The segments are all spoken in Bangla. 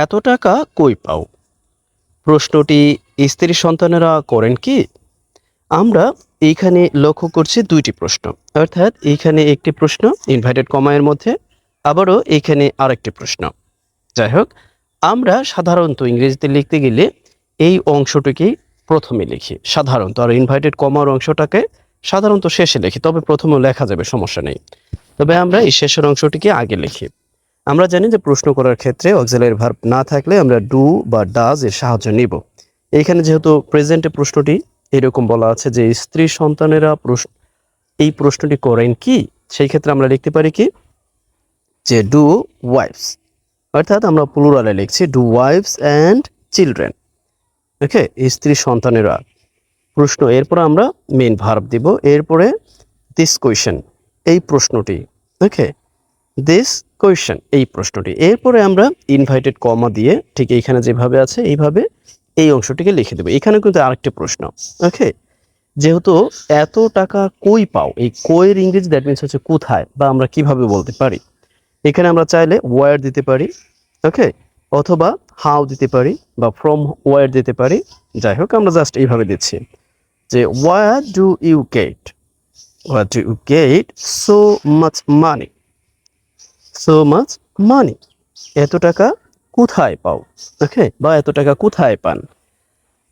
এত টাকা কই পাও? প্রশ্নটি স্ত্রী সন্তানেরা করেন কি? আমরা এইখানে লক্ষ্য করছি দুইটি প্রশ্ন, অর্থাৎ এইখানে একটি প্রশ্ন ইনভার্টেড কমায়ের মধ্যে, আবারও এইখানে আরেকটি প্রশ্ন। যাই হোক, আমরা সাধারণত ইংরেজিতে লিখতে গেলে এই অংশটিকেই প্রথমে লিখি সাধারণত, আর ইনভার্টেড কমার অংশটাকে সাধারণত শেষে লিখি, তবে প্রথমেও লেখা যাবে, সমস্যা নেই। তবে আমরা এই শেষের অংশটিকে আগে লিখি। আমরা জানি যে প্রশ্ন করার ক্ষেত্রে অক্সিলারি ভার্ব না থাকলে আমরা ডু বা ডাজ এর সাহায্য নিব। এইখানে যেহেতু প্রেজেন্টে প্রশ্নটি এরকম বলা আছে যে স্ত্রী সন্তানেরা এই প্রশ্নটি করেন কি, সেই ক্ষেত্রে আমরা লিখতে পারি কি যে ডু ওয়াইফস, অর্থাৎ আমরা প্লুরালে লিখছি ডু ওয়াইফস অ্যান্ড চিলড্রেন। ওকে, স্ত্রী সন্তানেরা প্রশ্ন, এরপর আমরা মেইন ভার্ব দিব, এরপরে দিস কোয়েশ্চেন এই প্রশ্নটি। ওকে, দিস কোয়েশ্চেন এই প্রশ্নটি, এরপরে আমরা ইনভাইটেড কমা দিয়ে ঠিক এইখানে যেভাবে আছে এইভাবে এই অংশটিকে লিখে দেবো। এখানে কিন্তু আরেকটি প্রশ্ন। ওকে, যেহেতু এত টাকা কই পাও, এই কইয়ের ইংরেজি দ্যাট মিনস হচ্ছে কোথায়, বা আমরা কিভাবে বলতে পারি। এখানে আমরা চাইলে ওয়ার দিতে পারি, ওকে, অথবা হাউ দিতে পারি, বা ফ্রম ওয়ার দিতে পারি। যাই হোক, আমরা জাস্ট এইভাবে দিচ্ছি যে where do you get, where do you get so much money, so much money, এত টাকা কোথায় পাও। ওকে, বা এত টাকা কোথায় পান।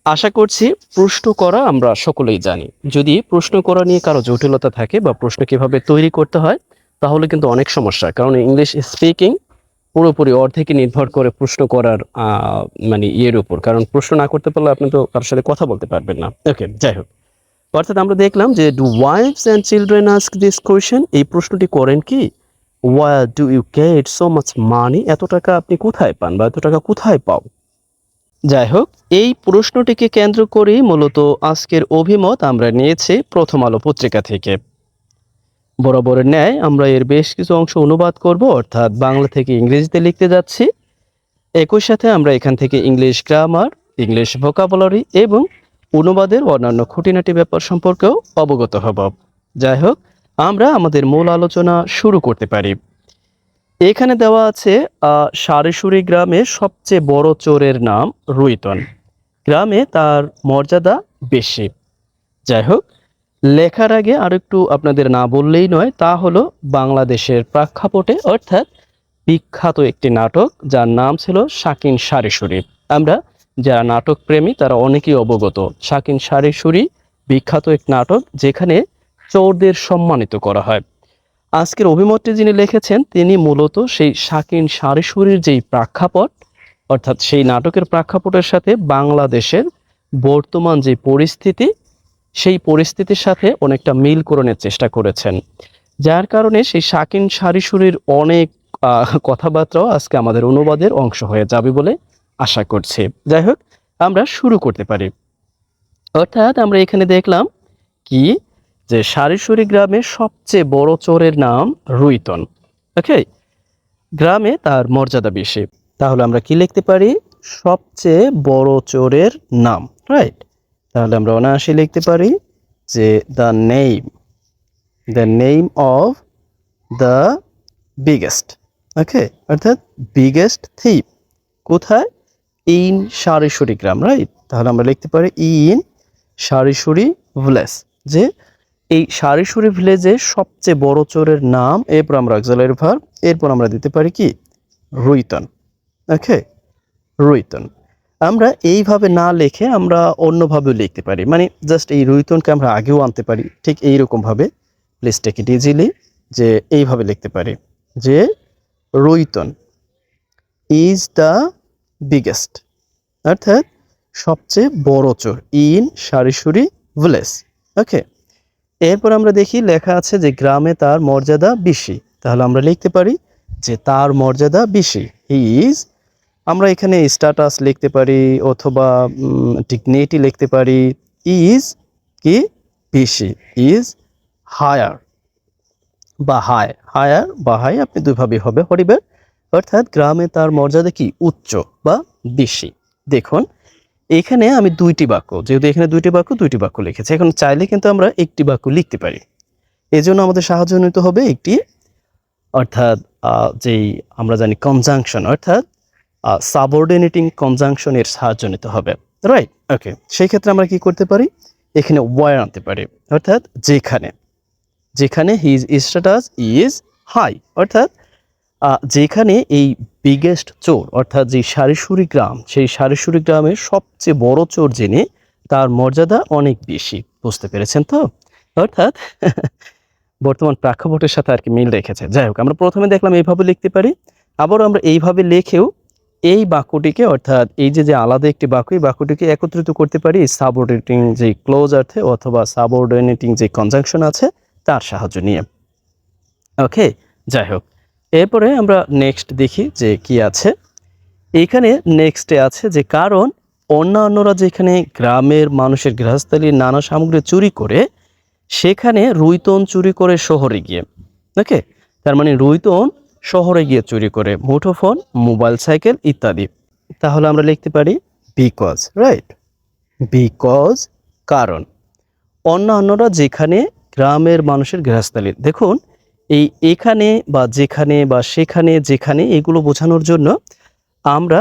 আশা করছি প্রশ্ন করা আমরা সকলেই জানি। যদি প্রশ্ন করা নিয়ে কারো জটিলতা থাকে বা প্রশ্ন কিভাবে তৈরি করতে হয়, তাহলে কিন্তু অনেক সমস্যা, কারণ ইংলিশ স্পিকিং পুরোপুরি অর্ধেকই নির্ভর করে প্রশ্ন করার মানে ইয়ের উপর, কারণ প্রশ্ন না করতে পারলে আপনি তো কারোর সাথে কথা বলতে পারবেন না। ওকে, যাই হোক, অর্থাৎ আমরা দেখলাম যে do wives and children ask this question, এই প্রশ্নটি করেন কি, where do you get so much money, এত টাকা আপনি কোথায় পান বা এত টাকা কোথায় পাও। যাই হোক, এই প্রশ্নটিকে কেন্দ্র করেই মূলত আজকের অভিমত আমরা নিয়েছি প্রথম আলো পত্রিকা থেকে। বরাবরের ন্যায় আমরা এর বেশ কিছু অংশ অনুবাদ করব, অর্থাৎ বাংলা থেকে ইংরেজিতে লিখতে যাচ্ছি। একই সাথে আমরা এখান থেকে ইংলিশ গ্রামার, ইংলিশ ভোকাবুলারি এবং অনুবাদের অন্যান্য খুঁটিনাটি ব্যাপার সম্পর্কেও অবগত হব। যাই হোক, আমরা আমাদের মূল আলোচনা শুরু করতে পারি। এখানে দেওয়া আছে সারেশুরি গ্রামে সবচেয়ে বড় চোরের নাম রুইতন, গ্রামে তার মর্যাদা বেশি। যাই হোক, লেখার আগে আর একটু আপনাদের না বললেই নয়, তা হলো বাংলাদেশের প্রেক্ষাপটে, অর্থাৎ বিখ্যাত একটি নাটক যার নাম ছিল শাকিন সারেশুরি। আমরা যারা নাটক প্রেমী তারা অনেকেই অবগত, শাকিন সারেশুরি বিখ্যাত এক নাটক যেখানে চোরদের সম্মানিত করা হয়। আজকের অভিমতটি যিনি লিখেছেন তিনি মূলত সেই শাকিন সারেশুরির যেই প্রেক্ষাপট, অর্থাৎ সেই নাটকের প্রেক্ষাপটের সাথে বাংলাদেশের বর্তমান যে পরিস্থিতি, সেই পরিস্থিতির সাথে অনেকটা মিল করণের চেষ্টা করেছেন, যার কারণে সেই শাকিন সারেশুরির অনেক কথাবার্তাও আজকে আমাদের অনুবাদের অংশ হয়ে যাবে বলে আশা করছি। যাই হোক, আমরা শুরু করতে পারি। অর্থাৎ আমরা এখানে দেখলাম কি যে সারেশুরি গ্রামে সবচেয়ে বড় চোরের নাম রুইতন। ওকে, গ্রামে তার মর্যাদা বেশি, তাহলে আমরা কি লিখতে পারি, সবচেয়ে বড় চোরের নাম, রাইট। তাহলে আমরা অনায়াসে লিখতে পারি যে the name of the biggest. Okay, অর্থাৎ বিগেস্ট থিপ কোথায়, ইন সারেশুরি গ্রাম, রাইট। তাহলে আমরা লিখতে পারি ইন সারেশুরি ভিলেজ, যে এই সারেশুরি ভিলেজে সবচেয়ে বড় চোরের নাম, এরপর আমরা অক্সিলারি ভার্ব, এরপর আমরা দিতে পারি কি রুইতন। ওকে, রুইতন। আমরা এইভাবে না লিখে আমরা অন্যভাবেও লিখতে পারি, মানে জাস্ট এই রুইতনকে আমরা আগেও আনতে পারি, ঠিক এইরকম ভাবে প্লিজ টেক ইট ইজিলি, যে এইভাবে লিখতে পারি যে রুইতন ইজ দ্য বিগেস্ট, অর্থাৎ সবচেয়ে বড় চোর ইন সারেশুরি ভিলেজ। ওকে, এরপর আমরা দেখি লেখা আছে যে গ্রামে তার মর্যাদা বেশি, তাহলে আমরা লিখতে পারি যে তার মর্যাদা বেশি, হি ইজ, আমরা এখানে স্ট্যাটাস লিখতে পারি অথবা ডিগনিটি লিখতে পারি। ইজ কি বেশি, ইজ হায়ার বা হায়ার বা হাই, আপনি দুইভাবেই হবে হরিবের, অর্থাৎ গ্রামে তার মর্যাদা কি উচ্চ বা বেশি। দেখুন এখানে আমি দুইটি বাক্য, যেহেতু এখানে দুইটি বাক্য লিখেছি, এখন চাইলে কিন্তু আমরা একটি বাক্য লিখতে পারি। এজন্য আমাদের সাহায্য নিতে হবে একটি, অর্থাৎ যেই আমরা জানি কনজাংশন, অর্থাৎ সাবঅর্ডিনেটিং কনজাংশনের সাহায্য নিতে হবে, রাইট? ওকে, সেই ক্ষেত্রে আমরা কি করতে পারি, এখানে ওয়ার আনতে পারি, অর্থাৎ যেখানে, যেখানে হিজ স্ট্যাটাস ইজ হাই, অর্থাৎ যেখানে এই বিগেস্ট চোর, অর্থাৎ যে সারিসুরি গ্রাম, সেই সারিসুরি গ্রামের সবচেয়ে বড় চোর যিনি, তার মর্যাদা অনেক বেশি। বুঝতে পেরেছেন তো? অর্থাৎ বর্তমান প্রেক্ষাপটের সাথে আর কি মিল রেখেছে। যাই হোক, আমরা প্রথমে দেখলাম এইভাবে লিখতে পারি, আবারও আমরা এইভাবে লিখেও এই বাক্যটিকে, অর্থাৎ এই যে আলাদা একটি বাক্য, এই বাক্যটিকে একত্রিত করতে পারি সাবঅর্ডিনেটিং যে ক্লোজ অর্থে অথবা সাবঅর্ডিনেটিং যে কনজাংশন আছে তার সাহায্য নিয়ে। ওকে, যাই হোক, এরপরে আমরা নেক্সট দেখি যে কি আছে। এইখানে নেক্সটে আছে যে কারণ অন্যান্যরা যেখানে গ্রামের মানুষের গৃহস্থালির নানা সামগ্রী চুরি করে, সেখানে রুইতন চুরি করে শহরে গিয়ে। ওকে, তার মানে রুইতন শহরে গিয়ে চুরি করে মুঠোফোন, মোবাইল, সাইকেল ইত্যাদি। তাহলে আমরা লিখতে পারি বিকজ, রাইট? বিকজ কারণ অন্যান্যরা যেখানে গ্রামের মানুষের গৃহস্থালি। দেখুন, এই এখানে বা যেখানে বা সেখানে যেখানে এগুলো বোঝানোর জন্য আমরা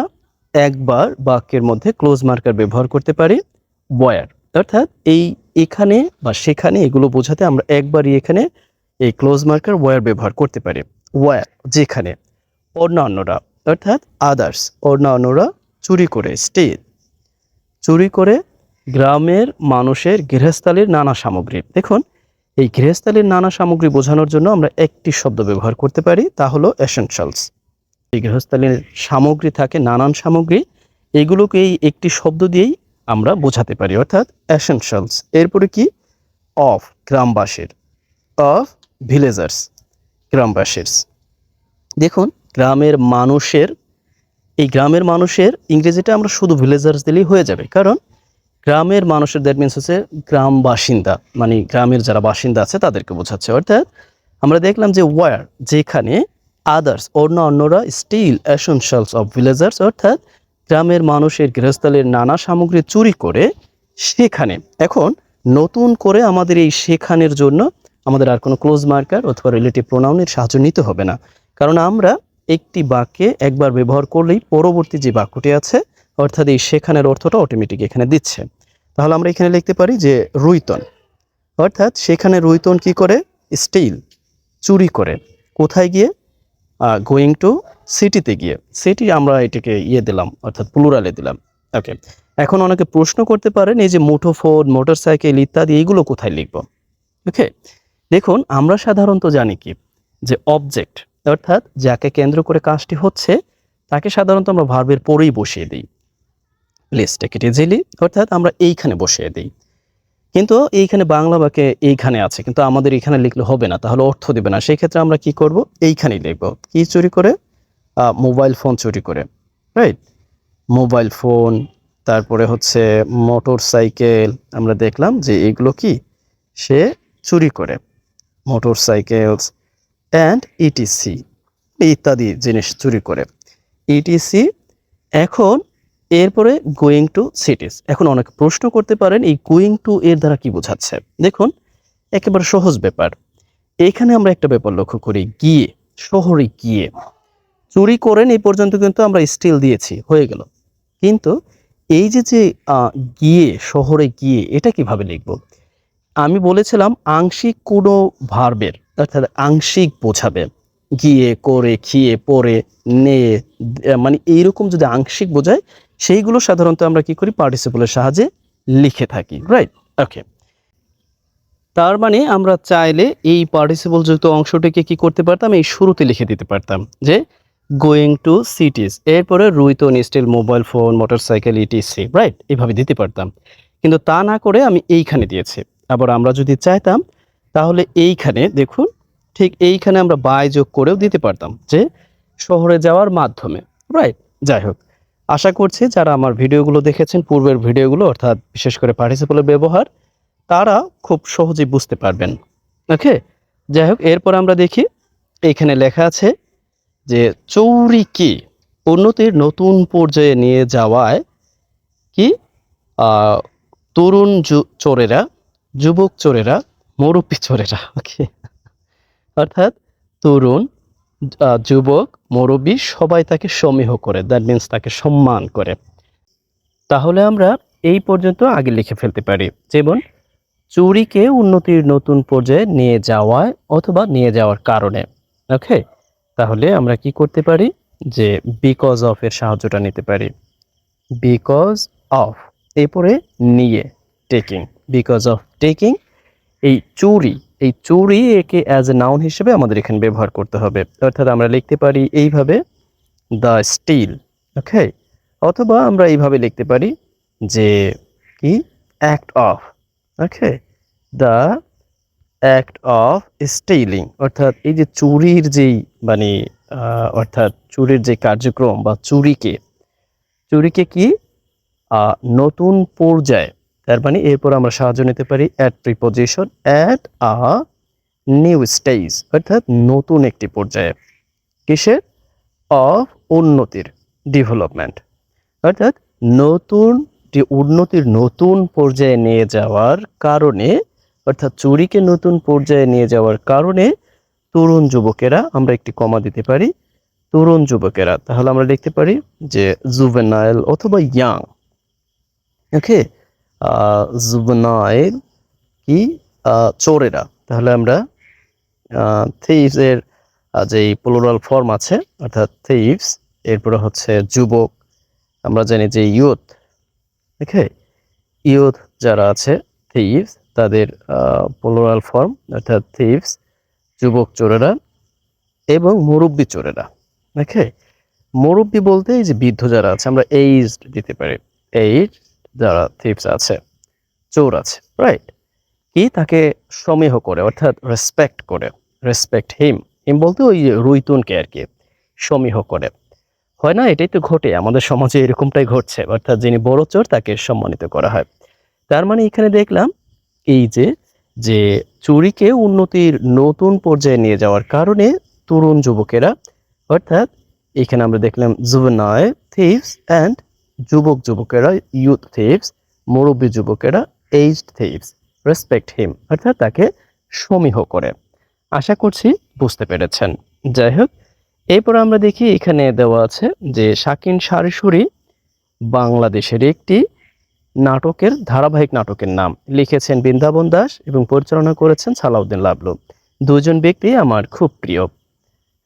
একবার বাক্যের মধ্যে ক্লোজ মার্কার ব্যবহার করতে পারি ওয়্যার, অর্থাৎ এই এখানে বা সেখানে এগুলো বোঝাতে আমরা একবারই এখানে এই ক্লোজ মার্কার ওয়্যার ব্যবহার করতে পারি। ওয়্যার যেখানে, অন্যান্যরা অর্থাৎ আদার্স, অন্যান্যরা চুরি করে, স্টিল চুরি করে গ্রামের মানুষের গৃহস্থালির নানা সামগ্রী। দেখুন, এই গৃহস্থালির নানা সামগ্রী বোঝানোর জন্য আমরা একটি শব্দ ব্যবহার করতে পারি, তা হলো এসেনশিয়ালস। এই গৃহস্থালির সামগ্রী থাকে, নানান সামগ্রী, এগুলোকে এই একটি শব্দ দিয়েই আমরা বোঝাতে পারি, অর্থাৎ এসেনশিয়ালস। এরপরে কি, অফ গ্রামবাসীর, অফ ভিলেজার্স গ্রামবাসীর। দেখুন, গ্রামের মানুষের, এই গ্রামের মানুষের ইংরেজিটা আমরা শুধু ভিলেজার্স দিলেই হয়ে যাবে, কারণ গ্রামের মানুষের দ্যাট মিনস হচ্ছে গ্রাম বাসিন্দা, মানে গ্রামের যারা বাসিন্দা আছে তাদেরকে বোঝাচ্ছে। অর্থাৎ আমরা দেখলাম যে ওয়ার যেখানে, আদার্স অন্যরা, স্টিল এসেনশিয়ালস অফ ভিলেজার্স অর্থাৎ গ্রামের মানুষের গৃহস্থালির নানা সামগ্রী চুরি করে সেখানে। এখন নতুন করে আমাদের এই সেখানের জন্য আমাদের আর কোনো ক্লোজ মার্কার অথবা রিলেটিভ প্রোনাউনের সাহায্য নিতে হবে না, কারণ আমরা একটি বাক্যে একবার ব্যবহার করলেই পরবর্তী যে বাক্যটি আছে অর্থাৎ এই সেখানের অর্থটা অটোমেটিক এখানে দিচ্ছে। তাহলে আমরা এখানে লিখতে পারি যে রুইতন, অর্থাৎ সেখানে রুইতন কি করে, স্টিল চুরি করে, কোথায় গিয়ে, গোয়িং টু সিটিতে গিয়ে। সিটি আমরা এটাকে দিলাম, অর্থাৎ প্লুরালে দিলাম। ওকে, এখন অনেকে প্রশ্ন করতে পারেন এই যে মুঠোফোন, মোটরসাইকেল ইত্যাদি এইগুলো কোথায় লিখব। ওকে, দেখুন, আমরা সাধারণত জানি কি যে অবজেক্ট, অর্থাৎ যাকে কেন্দ্র করে কাজটি হচ্ছে তাকে সাধারণত আমরা ভার্বের পরেই বসিয়ে দিই। প্লিজ টেক ইট ইজিলি, অর্থাৎ আমরা এইখানে বসিয়ে দিই। কিন্তু এইখানে বাংলা বাক্যে এইখানে আছে, কিন্তু আমাদের এখানে লিখলে হবে না, তাহলে অর্থ দেবে না। সেই ক্ষেত্রে আমরা কি করব, এইখানেই লিখব। কি চুরি করে, মোবাইল ফোন চুরি করে, রাইট? মোবাইল ফোন, তারপরে হচ্ছে মোটর সাইকেল, আমরা দেখলাম যে এগুলো কি সে চুরি করে, মোটর সাইকেলস অ্যান্ড ইটিসি ইত্যাদি জিনিস চুরি করে, ইটিসি। এখন এরপরে গোয়িং টু সিটিস। এখন অনেক প্রশ্ন করতে পারেন এই গোয়িং টু এর দ্বারা কি বোঝাচ্ছে। দেখুন, একেবারে সহজ ব্যাপার। এখানে আমরা একটা ব্যাপার লক্ষ্য করি, গিয়ে, শহরে গিয়ে। চুরি করেন এই পর্যন্ত কিন্তু আমরা স্টিল দিয়েছি, হয়ে গেল। কিন্তু এই যে গিয়ে, শহরে গিয়ে, এটা কিভাবে লিখব? আমি বলেছিলাম আংশিক কোনো ভার্বের, অর্থাৎ আংশিক বোঝাবে। গিয়ে, করে, খেয়ে, পরে, নিয়ে, মানে এইরকম যদি আংশিক বোঝায় সেইগুলো সাধারণত আমরা কি করি, পার্টিসিপলের সাহায্যে লিখে থাকি, রাইট? ওকে, তার মানে আমরা চাইলে এই পার্টিসিপল যুক্ত অংশটিকে কি করতে পারতাম, এই শুরুতে লিখে দিতে পারতাম যে গোয়িং টু সিটিস, এরপরে রুইতন, steel, mobile phone, motorcycle etc, right? এইভাবে দিতে পারতাম, কিন্তু তা না করে আমি এইখানে দিয়েছি। আবার আমরা যদি চাইতাম তাহলে এইখানে দেখুন, ঠিক এইখানে আমরা বাই যোগ করেও দিতে পারতাম যে শহরে যাওয়ার মাধ্যমে, রাইট? যাই হোক, আশা করছি যারা আমার ভিডিওগুলো দেখেছেন, পূর্বের ভিডিওগুলো, অর্থাৎ বিশেষ করে পার্টিসিপলের ব্যবহার, তারা খুব সহজেই বুঝতে পারবেন। ওকে, যাই হোক, এরপর আমরা দেখি এখানে লেখা আছে যে চৌরিকে উন্নতির নতুন পর্যায়ে নিয়ে যাওয়ায় কি, তরুণ চোরেরা, যুবক চোরেরা, মুরব্বী চোরেরা, ওকে, অর্থাৎ তরুণ, যুবক, মুরব্বী সবাই তাকে সমীহ করে, দ্যাট মিন্স তাকে সম্মান করে। তাহলে আমরা এই পর্যন্ত আগে লিখে ফেলতে পারি। যেমন চুরিকে উন্নতির নতুন পর্যায়ে নিয়ে যাওয়ায় অথবা নিয়ে যাওয়ার কারণে। ওকে, তাহলে আমরা কি করতে পারি যে বিকজ অফ এর সাহায্যটা নিতে পারি। বিকজ অফ, এরপরে নিয়ে টেকিং, বিকজ অফ টেকিং। এই চুরি একে অ্যাজ এ নাউন হিসেবে আমাদের এখানে ব্যবহার করতে হবে। অর্থাৎ আমরা লিখতে পারি এইভাবে দ্য স্টিল। ওকে, অথবা আমরা এইভাবে লিখতে পারি যে কি act of. Okay, the act of stealing, অর্থাৎ এই যে চুরির যেই মানে অর্থাৎ চুরির যে কার্যক্রম বা চুরিকে কি নতুন পর্যায়ে, তার মানে এরপর আমরা সাহায্য নিতে পারি at preposition, at a new stage, অর্থাৎ নতুন একটি পর্যায়ে। কিসের? অফ উন্নতির, ডেভেলপমেন্ট, অর্থাৎ উন্নতির নতুন পর্যায়ে নিয়ে যাওয়ার কারণে, অর্থাৎ চুরিকে নতুন পর্যায়ে নিয়ে যাওয়ার কারণে তরুণ যুবকেরা, আমরা একটি কমা দিতে পারি, তরুণ যুবকেরা। তাহলে আমরা লিখতে পারি যে জুভেনাইল অথবা ইয়াং। ওকে, জুভেনাইল কি চোরেরা। তাহলে আমরা থিভস এর যেই প্লুরাল ফর্ম আছে, অর্থাৎ থিভস, এরপরে হচ্ছে যুবক, আমরা জানি যে ইয়ুথ। ওকে, ইয়ুথ যারা আছে থিভস, তাদের প্লুরাল ফর্ম অর্থাৎ থিভস, যুবক চোরেরা এবং মুরব্বী চোরেরা। ওকে, মুরব্বী বলতে এই যে বৃদ্ধ যারা আছে, আমরা এইজড দিতে পারি। এইজ যারা থিভস আছে, চোর আছে, রাইট, কি তাকে সমীহ করে, অর্থাৎ রেসপেক্ট করে, রেসপেক্ট হিম বলতে ওই রুইতুনকে আর কি সমীহ করে। হয় না, এটাই তো ঘটে আমাদের সমাজে, এরকমটাই ঘটছে, অর্থাৎ যিনি বড় চোর তাকে সম্মানিত করা হয়। তার মানে এখানে দেখলাম এই যে চুরিকে উন্নতির নতুন পর্যায়ে নিয়ে যাওয়ার কারণে তরুণ যুবকেরা, অর্থাৎ এখানে আমরা দেখলাম জুভেনাইল থিভস অ্যান্ড যুবকেরা ইউথ থিভস, মুরব্বী যুবকেরা এইজড থিভস রেসপেক্ট হিম, অর্থাৎ তাকে সমীহ করে। আশা করছি বুঝতে পেরেছেন। যাই হোক, এরপর আমরা দেখি এখানে দেওয়া আছে যে শাকিন শারিসুরি বাংলাদেশের একটি ধারাবাহিক নাটকের নাম লিখেছেন বৃন্দাবন দাস এবং পরিচালনা করেছেন সালাউদ্দিন লাবলু। দুজন ব্যক্তি আমার খুব প্রিয়,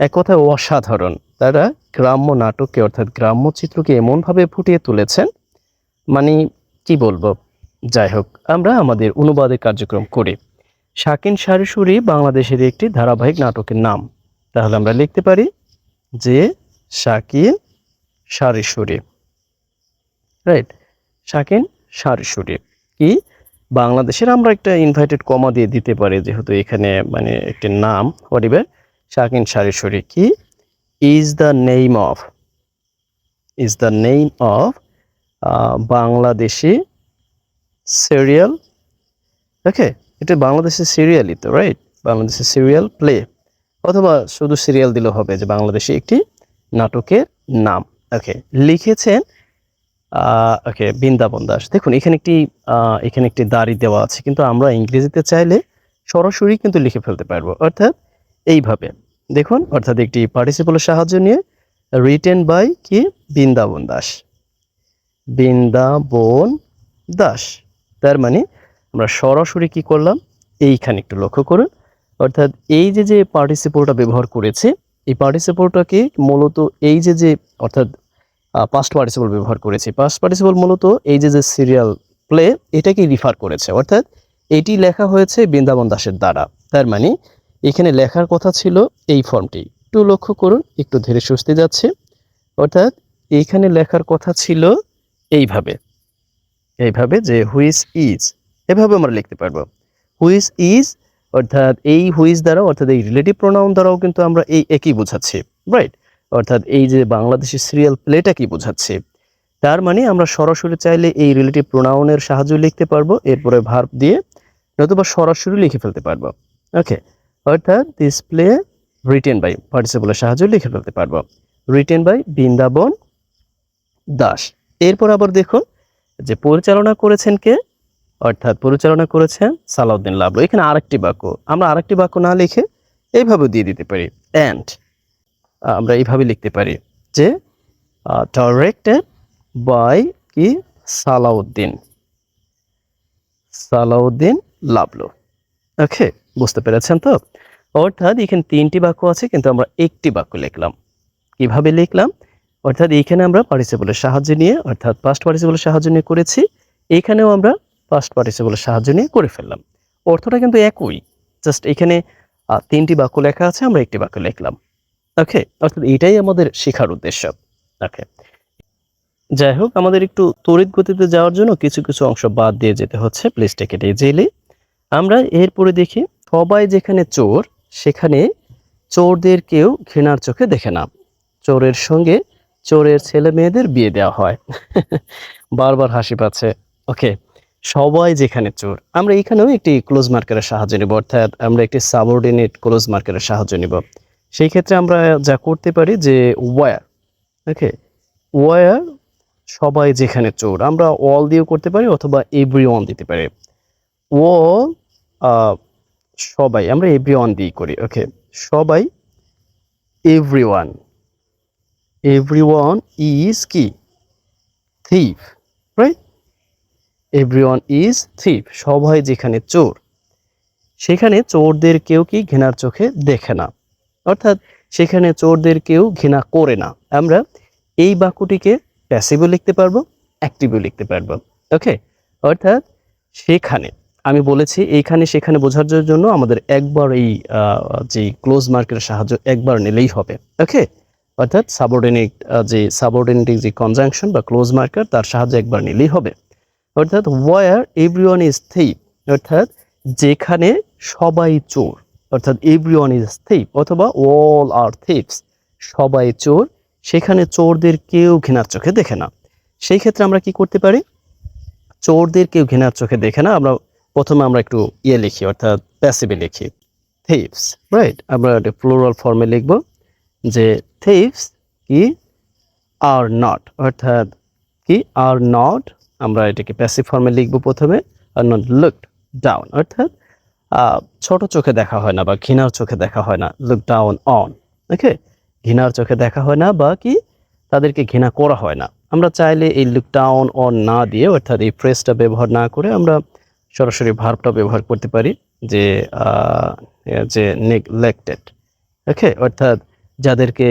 এক কথায় অসাধারণ। তারা গ্রাম্য নাটককে, অর্থাৎ গ্রাম্য চিত্রকে এমনভাবে ফুটিয়ে তুলেছেন, মানে কি বলবো। যাই হোক, আমরা আমাদের অনুবাদের কার্যক্রম করি। শাকিন শারিসুরি বাংলাদেশের একটি ধারাবাহিক নাটকের নাম। তাহলে আমরা লিখতে পারি যে শাকিন শারিসুরি, রাইট, শাকিন শারিসুরি কি বাংলাদেশের, আমরা একটা ইনভাইটেড কমা দিয়ে দিতে পারি যেহেতু এখানে মানে একটি নাম। হোয়াটএভার, শাকিন শারিসুরি কি is the name of Bangladeshi serial. Okay, এটা বাংলাদেশের সিরিয়ালই তো, রাইট, বাংলাদেশের সিরিয়াল প্লে, অথবা শুধু সিরিয়াল দিলেও হবে, যে বাংলাদেশি একটি নাটকের নাম। ওকে, লিখেছেন ওকে বৃন্দাবন দাস। দেখুন এখানে একটি দাড়ি দেওয়া আছে, কিন্তু আমরা ইংরেজিতে চাইলে সরাসরি কিন্তু লিখে ফেলতে পারবো, অর্থাৎ এইভাবে দেখুন, অর্থাৎ একটি পার্টিসিপলের সাহায্য নিয়ে রিটেন বাই কি বৃন্দাবন দাস। তার মানে আমরা সরাসরি কি করলাম, এইখানে একটু লক্ষ্য করুন, অর্থাৎ এই যে পার্টিসিপলটা ব্যবহার করেছে, এই পার্টিসিপলটাকে মূলত এই যে অর্থাৎ পাস্ট পার্টিসিপল ব্যবহার করেছি। পাস্ট পার্টিসিপল মূলত এই যে সিরিয়াল প্লে, এটাকে রিফার করেছে, অর্থাৎ এটি লেখা হয়েছে বৃন্দাবন দাসের দ্বারা। তার মানে এখানে লেখার কথা ছিল এই ফর্মটি, একটু লক্ষ্য করুন, একটু ধীরে সুস্থে যাচ্ছে, অর্থাৎ এখানে লেখার কথা ছিল এইভাবে যে হুইচ ইজ, এভাবে আমরা লিখতে পারবো হুইচ ইজ, অর্থাৎ এই হুইচ দ্বারা, অর্থাৎ এই রিলেটিভ প্রোনাউন দ্বারাও কিন্তু আমরা এই একই বোঝাচ্ছি, রাইট, অর্থাৎ এই যে বাংলাদেশি সিরিয়াল প্লেটা কি বোঝাচ্ছে। তার মানে আমরা সরাসরি চাইলে এই রিলেটিভ প্রোনাউনের সাহায্য লিখতে পারবো, এরপরে ভার্ব দিয়ে, নতুবা সরাসরি লিখে ফেলতে পারবো। ওকে, অর্থাৎ দিস প্লে রিটেন বাই পার্টিসিপলের সাহায্য লিখে ফেলতে পারবো, রিটেন বাই বৃন্দাবন দাস। এরপর আবার দেখুন যে পরিচালনা করেছেন কে, অর্থাৎ পরিচালনা করেছেন সালাউদ্দিন লাবলু। এখানে আরেকটি বাক্য, আমরা আরেকটি বাক্য না লিখে এইভাবে দিয়ে দিতে পারি অ্যান্ড, আমরা এইভাবে লিখতে পারি যে ডাইরেক্টেড বাই কি সালাউদ্দিন লাবলু। ওকে, বুঝতে পেরেছেন তো? অর্থাৎ এখানে 3টি বাক্য আছে কিন্তু আমরা একটি বাক্য লিখলাম। কিভাবে লিখলাম? অর্থাৎ এইখানে আমরা পার্টিসিপলের সাহায্য নিয়ে অর্থাৎ পাস্ট পার্টিসিপলের সাহায্য নিয়ে করেছি। এখানেও আমরা পাস্ট পার্টিসিপলের সাহায্য নিয়ে করে ফেললাম। অর্থটা কিন্তু একই। জাস্ট এখানে 3টি বাক্য লেখা আছে, আমরা একটি বাক্য লিখলাম। ওকে, অর্থাৎ এটাই আমাদের শেখার উদ্দেশ্য। ওকে, যাই হোক, আমাদের একটু তড়িৎ গতিতে যাওয়ার জন্য কিছু কিছু অংশ বাদ দিয়ে যেতে হচ্ছে। Please take it easily. আমরা এরপরে দেখি, সবাই যেখানে চোর সেখানে চোরদের কেউ ঘৃণার চোখে দেখে না। চোরের সঙ্গে চোরের ছেলে মেয়েদের বিয়ে দেওয়া হয়। বারবার হাসি পাচ্ছে। ওকে, সবাই যেখানে চোর, আমরা এখানেও একটি ক্লোজ মার্কারের সাহায্য নিব, অর্থাৎ আমরা একটি সাবঅর্ডিনেট ক্লোজ মার্কারের সাহায্য নিব। সেই ক্ষেত্রে আমরা যা করতে পারি যে ওয়্যার। ওকে, ওয়্যার সবাই যেখানে চোর, আমরা অল দিয়েও করতে পারি অথবা এভরিওয়ান দিতে পারি। অল সবাই, আমরা এভরিওয়ান দিয়ে করি। ওকে, সবাই এভরিওয়ান ইজ কি thief, right? Everyone is thief, সবাই যেখানে চোর সেখানে চোরদের কেউ কি ঘৃণার চোখে দেখে না, অর্থাৎ সেখানে চোরদের কেউ ঘৃণা করে না। আমরা এই বাক্যটিকে প্যাসিভও লিখতে পারবো, অ্যাক্টিভও লিখতে পারবো। ওকে, অর্থাৎ সেখানে, আমি বলেছি এইখানে সেখানে বোঝার জন্য আমাদের একবার এই যে ক্লোজ মার্কের সাহায্য একবার নিলেই হবে। ওকে, অর্থাৎ সাবঅর্ডিনেট যে কনজাংশন বা ক্লোজ মার্কার তার সাহায্যে একবার নিলেই হবে। অর্থাৎ ওয়ার এভরিওয়ান ইজ থিপ, অর্থাৎ যেখানে সবাই চোর, অর্থাৎ এভরিওয়ান ইজ থিপ অথবা অল আর থিপস, সবাই চোর সেখানে চোরদের কেউ ঘৃণার চোখে দেখে না। সেই ক্ষেত্রে আমরা কি করতে পারি? চোরদের কেউ ঘৃণার চোখে দেখে না, প্রথমে আমরা একটু লিখি, অর্থাৎ প্যাসিভে লিখি, থিপস, রাইট? আমরা একটা প্লুরাল ফর্মে লিখব যে থিপস কি আর নট, অর্থাৎ কি আর নট, আমরা এটাকে প্যাসিভ ফর্মে লিখব প্রথমে। আর নট লুকড ডাউন, অর্থাৎ ছোট চোখে দেখা হয় না বা ঘৃণার চোখে দেখা হয় না। লুক ডাউন অন, ওকে, ঘৃণার চোখে দেখা হয় না বা কি তাদেরকে ঘৃণা করা হয় না। আমরা চাইলে এই লুক ডাউন অন না দিয়ে, অর্থাৎ এই ফ্রেজটা ব্যবহার না করে আমরা সরাসরি ভার্বটা ব্যবহার করতে পারি যে নেগলেক্টেড, ওকে, অর্থাৎ যাদেরকে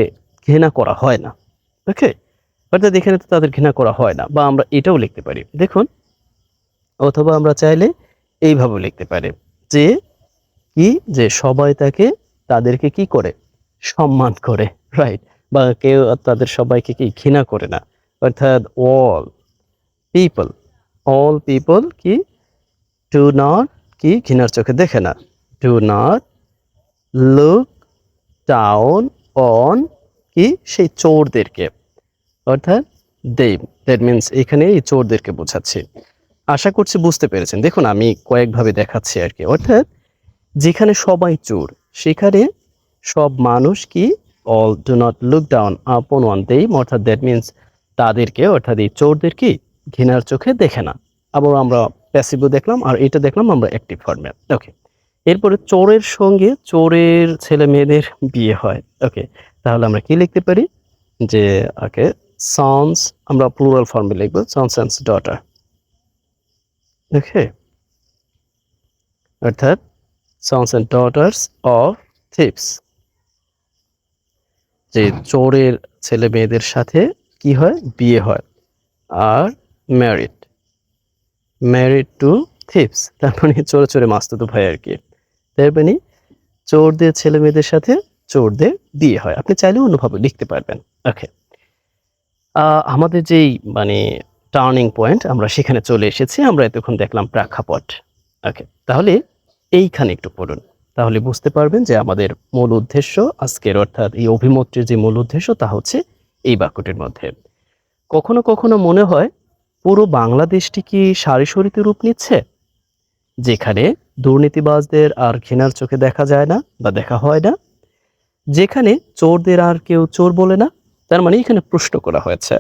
ঘৃণা করা হয় না। ওকে, অর্থাৎ এখানে তো তাদের ঘৃণা করা হয় না, বা আমরা এটাও লিখতে পারি দেখুন, অথবা আমরা চাইলে এইভাবে লিখতে পারি যে কি, যে সবাই তাদেরকে কি করে, সম্মান করে, রাইট? বা কেউ তাদের সবাইকে কি ঘৃণা করে না, অর্থাৎ অল পিপল কি ডু নট কি ঘৃণার চোখে দেখে না, do not look down on কি সেই চোরদেরকে, অর্থাৎ দ্যাট মিনস এখানে এই চোরদেরকে বোঝাচ্ছি। আশা করছি বুঝতে পেরেছেন। দেখুন আমি কয়েকভাবে দেখাচ্ছি আর কি। অর্থাৎ যেখানে সবাই চোর সেখানে সব মানুষ কি all do not look down upon one them, অর্থাৎ দ্যাট মিনস তাদেরকে, অর্থাৎ এই চোরদের কি ঘৃণার চোখে দেখে না। আবার আমরা প্যাসিভও দেখলাম আর এটা দেখলাম আমরা অ্যাক্টিভ ফর্মে। ওকে, এরপরে চোরের সঙ্গে চোরের ছেলে মেয়েদের বিয়ে হয়। ওকে, তাহলে আমরা কি লিখতে পারি যে ওকে সন্স, আমরা প্লুরাল ফর্মে লিখবো সন্স অ্যান্ড ডটার। ওকে, অর্থাৎ sons and daughters of thieves, যে চোরের ছেলে মেয়েদের সাথে কি হয়, বিয়ে হয়। আর ম্যারিড টু থিপস, তার মানে চোরে চোরে মাস্তুতো ভাই আর কি। তার মানে চোরদের ছেলে মেয়েদের সাথে চোরদের বিয়ে হয়। আপনি চাইলে অন্যভাবে লিখতে পারবেন। ওকে, আমাদের যেই মানে টার্নিং পয়েন্ট, আমরা সেখানে চলে এসেছি। আমরা এতক্ষণ দেখলাম প্রেক্ষাপট। ওকে, তাহলে এইখানে একটু পড়ুন, তাহলে বুঝতে পারবেন যে আমাদের মূল উদ্দেশ্য আজকের, অর্থাৎ এই অভিমতটির যে মূল উদ্দেশ্য তা হচ্ছে এই বাক্যটির মধ্যে। কখনো কখনো মনে হয় পুরো বাংলাদেশটি কি সারিসরিতে রূপ নিচ্ছে, যেখানে দুর্নীতিবাজদের আর ঘৃণার চোখে দেখা যায় না বা দেখা হয় না, যেখানে চোরদের আর কেউ চোর বলে না। তার মানে এখানে প্রশ্ন করা হয়েছে।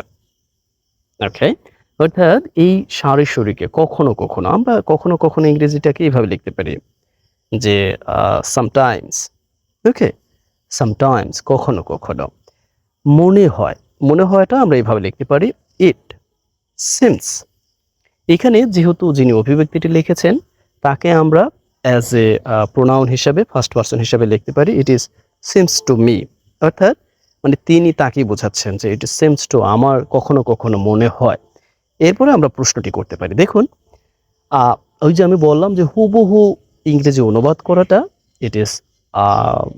ওকে, অর্থাৎ এই সারিসরিকে কখনো কখনো, আমরা কখনো কখনো ইংরেজিটাকে এইভাবে লিখতে পারি যে সামটাইমস, ওকে, সামটাইমস কখনো কখনো, মনে হয়, মনে হয়টা আমরা এইভাবে লিখতে পারি ইট সিমস। এখানে যেহেতু যিনি অভিব্যক্তিটি লিখেছেন তাকে আমরা অ্যাজ এ প্রোনাউন হিসাবে ফার্স্ট পারসন হিসাবে লিখতে পারি it is seems to me, অর্থাৎ মানে তিনি তাকেই বোঝাচ্ছেন যে ইট ইজ সিমস টু, আমার কখনো কখনো মনে হয়। এরপরে আমরা প্রশ্নটি করতে পারি। দেখুন ওই যে আমি বললাম যে হুবহু ইংরেজি অনুবাদ করাটা ইট ইজ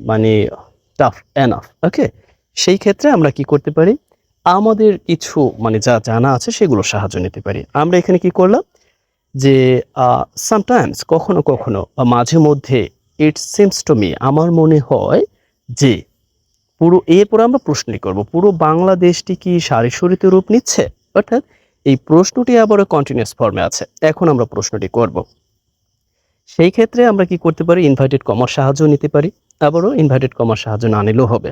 মানে টাফ এনাফ। ওকে, সেই ক্ষেত্রে আমরা কি করতে পারি, আমাদের কিছু মানে যা জানা আছে সেগুলো সাহায্য নিতে পারি। আমরা এখানে কি করলাম যে সামটাইমস কখনো কখনো বা মাঝে মধ্যে ইট সিমস টু মি, আমার মনে হয় যে পুরো, এরপর আমরা প্রশ্নটি করব পুরো বাংলাদেশটি কি সারি সারিতে রূপ নিচ্ছে, অর্থাৎ এই প্রশ্নটি আবারও কন্টিনিউয়াস ফর্মে আছে। এখন আমরা প্রশ্নটি করব, সেই ক্ষেত্রে আমরা কি করতে পারি, ইনভার্টেড কমার সাহায্য নিতে পারি। আবারও ইনভার্টেড কমার সাহায্য না নিলেও হবে,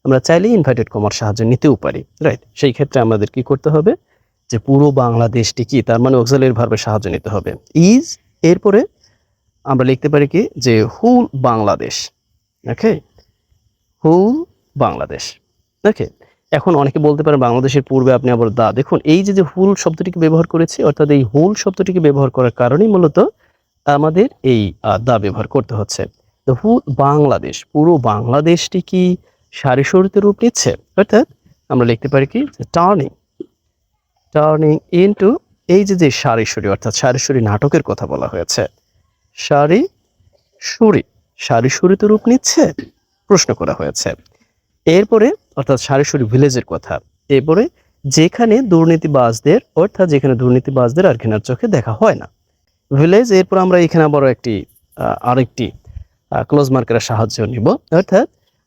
আমরা চাইলে ইনভার্টেড কমার সাহায্য নিতেও পারি, রাইট। সেই ক্ষেত্রে আমাদের কি করতে হবে যে পুরো বাংলাদেশটি কি, তার মানে অক্সিলারি ভার্বের সাহায্য নিতে হবে ইজ। এরপরে আমরা লিখতে পারি কি যে হুল বাংলাদেশ। ওকে, হুল বাংলাদেশ। ওকে, এখন অনেকে বলতে পারেন বাংলাদেশের পূর্বে আপনি আবার দা, দেখুন এই যে হুল শব্দটিকে ব্যবহার করেছি, অর্থাৎ এই হুল শব্দটিকে ব্যবহার করার কারণেই মূলত আমাদের এই দা ব্যবহার করতে হচ্ছে। তো হুল বাংলাদেশ, পুরো বাংলাদেশটি কি সারি সারিতে রূপ নিচ্ছে, অর্থাৎ আমরা লিখতে পারি কি টার্নিং, টার্নিং ইনটু, এই যে সারি সারি, অর্থাৎ সারি সারি নাটকের কথা বলা হয়েছে, সারি সারি, সারি সারিতে রূপ নিচ্ছে প্রশ্ন করা হয়েছে। এরপরে অর্থাৎ সারি সারি ভিলেজের কথা, এরপরে যেখানে দুর্নীতিবাজদের, অর্থাৎ যেখানে দুর্নীতিবাজদের আর ঘৃণার চোখে দেখা হয় না, ভিলেজ। এরপর আমরা এখানে আবারও আরেকটি ক্লোজ মার্কের সাহায্য নিব, অর্থাৎ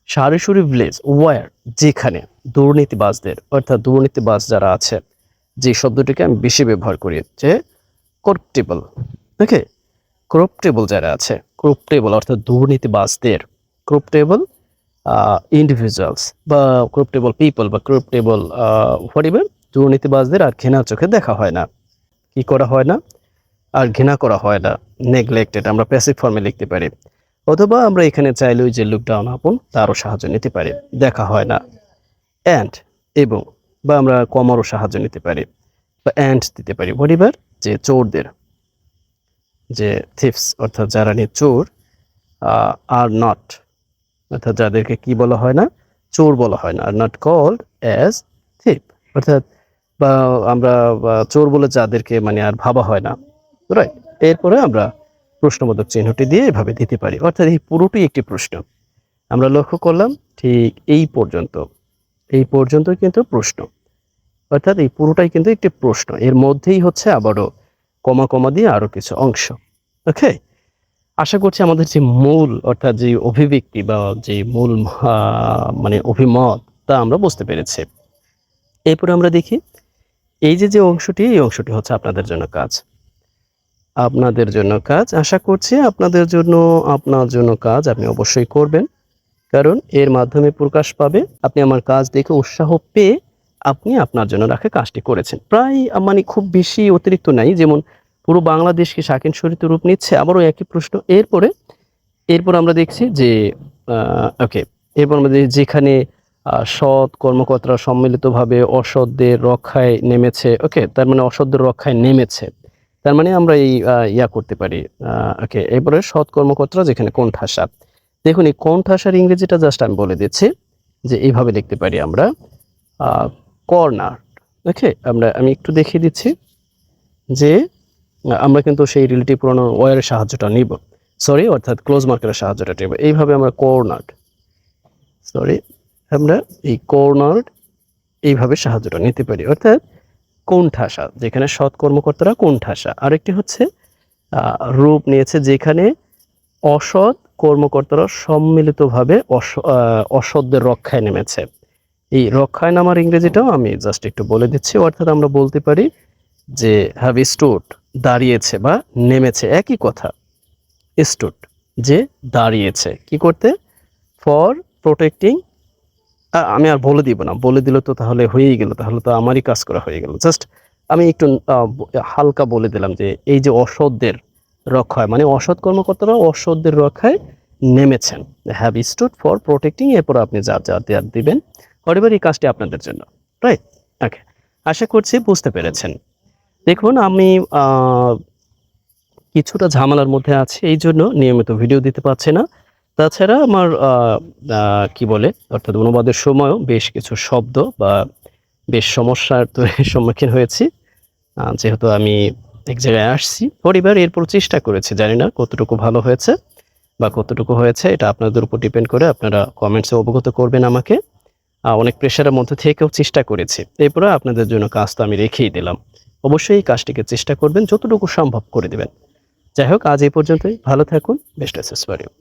সারি সারি ভিলেজ ওয়ার, যেখানে দুর্নীতিবাজদের, অর্থাৎ দুর্নীতিবাজ যারা আছে, যে শব্দটিকে আমি বেশি ব্যবহার করি যে করপ্টেবল। ওকে, করপ্টেবল যারা আছে, করপ্টেবল অর্থাৎ দুর্নীতিবাজদের, করপ্টেবল ইন্ডিভিজুয়ালস বা করপ্টেবল পিপল বা করপ্টেবল হোয়াটএভার, দুর্নীতিবাজদের আর ঘৃণার চোখে দেখা হয় না, কি করা হয় না, আর ঘৃণা করা হয় না, নেগলেক্টেড, আমরা প্যাসিভ ফর্মে লিখতে পারি। অথবা আমরা এখানে চাইলে ওই যে লুক ডাউন আপন, তারও সাহায্য নিতে পারি, দেখা হয় না, অ্যান্ড এবং, বা আমরা কমারও সাহায্য নিতে পারি বা অ্যান্ড দিতে পারি। হোয়াটএভার, যে চোরদের, যে থিফস অর্থাৎ যারা চোর, আর নট, অর্থাৎ যাদেরকে কি বলা হয় না, চোর বলা হয় না, are not called as thief, অর্থাৎ বা আমরা চোর বলে যাদেরকে মানে আর ভাবা হয় না, রাইট। এরপরে আমরা প্রশ্নবোধক চিহ্নটি দিয়ে এভাবে দিতে পারি, অর্থাৎ এই পুরোটি একটি প্রশ্ন। আমরা লক্ষ্য করলাম ঠিক এই পর্যন্ত কিন্তু প্রশ্ন, অর্থাৎ এই পুরোটাই কিন্তু একটি প্রশ্ন, এর মধ্যেই হচ্ছে আবারও কমা কমা দিয়ে আরো কিছু অংশ। ওকে, আশা করছি আমাদের যে মূল, অর্থাৎ যে অভিব্যক্তি বা যে মূল মানে অভিমত, তা আমরা বুঝতে পেরেছি। এরপরে আমরা দেখি এই যে অংশটি, এই অংশটি হচ্ছে আপনাদের জন্য কাজ, আপনাদের জন্য কাজ। আশা করছি আপনার জন্য কাজ আপনি অবশ্যই করবেন, কারণ এর মাধ্যমে প্রকাশ পাবে আপনি আমার কাজ দেখে উৎসাহ পেয়ে আপনি আপনার জন্য রাখা কাজটি করেছেন। প্রায় মানে খুব বেশি অতিরিক্ত নাই, যেমন পুরো বাংলাদেশকে শাকিন শরীতে রূপ নিচ্ছে, আবারও একই প্রশ্ন। এরপর আমরা দেখছি যে ওকে, এরপর আমাদের যেখানে সৎ কর্মকর্তারা সম্মিলিতভাবে অসৎদের রক্ষায় নেমেছে, ওকে, তার মানে অসৎদের রক্ষায় নেমেছে, তার মানে আমরা এই করতে পারি। ওকে, এরপরে সৎ কর্মকর্তারা যেখানে কোণঠাসা, দেখুন এই কোণঠাসার ইংরেজিটা জাস্ট আমি বলে দিচ্ছি যে এইভাবে লিখতে পারি আমরা কর্নার। ওকে, আমি একটু দেখিয়ে দিচ্ছি যে আমরা কিন্তু সেই রিলেটিভ প্রোনাউন ওয়ারের সাহায্যটা নিব, সরি, অর্থাৎ ক্লোজ মার্কের সাহায্যটা নেব। এইভাবে আমরা কর্নার্ড, সরি, আমরা এই কর্নার্ড এইভাবে সাহায্যটা নিতে পারি, অর্থাৎ কোণঠাসা, যেখানে সৎ কর্মকর্তারা কোণঠাসা। আরেকটি হচ্ছে রূপ নিয়েছে যেখানে অসৎ কর্মকর্তারা সম্মিলিতভাবে অসৎদের রক্ষায় নেমেছে। এই রক্ষায় নামার ইংরেজিটাও আমি জাস্ট একটু বলে দিচ্ছি, অর্থাৎ আমরা বলতে পারি যে হ্যাভ স্টুড, দাঁড়িয়েছে বা নেমেছে, একই কথা। স্টুড, যে দাঁড়িয়েছে, কি করতে, ফর প্রোটেক্টিং, আমি আর বলে দিব না, বলে দিলে তো তাহলে হয়েই গেল, তাহলে তো আমারই কাজ করা হয়ে গেল। জাস্ট আমি একটু হালকা বলে দিলাম যে এই যে অসৎদের রক্ষায়, মানে অসৎ কর্মকর্তারা অসৎদের রক্ষায় নেমেছেন। হ্যাভ স্টুড ফর প্রোটেক্টিং, এরপর আপনি যা যা দেয়ার দিবেন। হোয়াটএভার, এই কাজটি আপনাদের জন্য, রাইট? ওকে, আশা করছি বুঝতে পেরেছেন। দেখুন আমি কিছুটা ঝামেলার মধ্যে আছি, এই জন্য নিয়মিত ভিডিও দিতে পারছি না। তাছাড়া আমার কি বলে, অর্থাৎ অনুবাদের সময়ও বেশ কিছু শব্দ বা বেশ সমস্যার তো সম্মুখীন হয়েছি। যেহেতু আমি এক জায়গায় আসছি, পরিবার এরপর চেষ্টা করেছি, জানি না কতটুকু ভালো হয়েছে বা কতটুকু হয়েছে, এটা আপনাদের উপর ডিপেন্ড করে। আপনারা কমেন্টসে অবগত করবেন আমাকে। অনেক প্রেশারের মধ্যে থেকেও চেষ্টা করেছি, এরপরে আপনাদের জন্য কাজ তো আমি রেখেই দিলাম। অবশ্যই এই কাজটিকে চেষ্টা করবেন, যতটুকু সম্ভব করে দেবেন। যাই হোক, আজ এই পর্যন্তই। ভালো থাকুন। Best wishes for you.